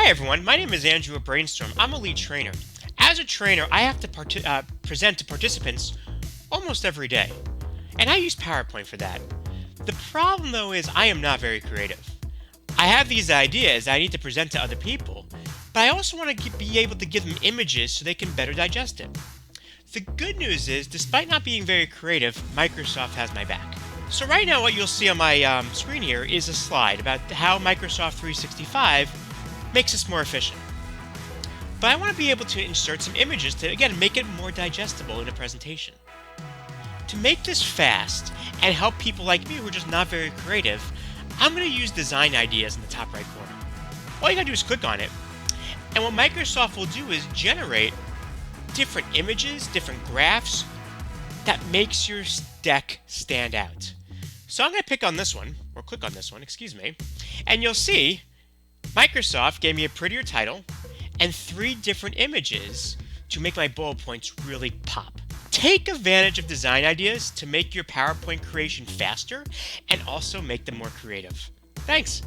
Hi everyone, my name is Andrew at Brainstorm. I'm a lead trainer. As a trainer, I have to present to participants almost every day, and I use PowerPoint for that. The problem though is I am not very creative. I have these ideas I need to present to other people, but I also want to be able to give them images so they can better digest it. The good news is, despite not being very creative, Microsoft has my back. So right now what you'll see on my screen here is a slide about how Microsoft 365 makes us more efficient. But I want to be able to insert some images to, again, make it more digestible in a presentation. To make this fast and help people like me who are just not very creative, I'm going to use design ideas in the top right corner. All you got to do is click on it, and what Microsoft will do is generate different images, different graphs that makes your deck stand out. So I'm going to pick on this one, or click on this one, excuse me, and you'll see Microsoft gave me a prettier title and 3 different images to make my bullet points really pop. Take advantage of design ideas to make your PowerPoint creation faster and also make them more creative. Thanks.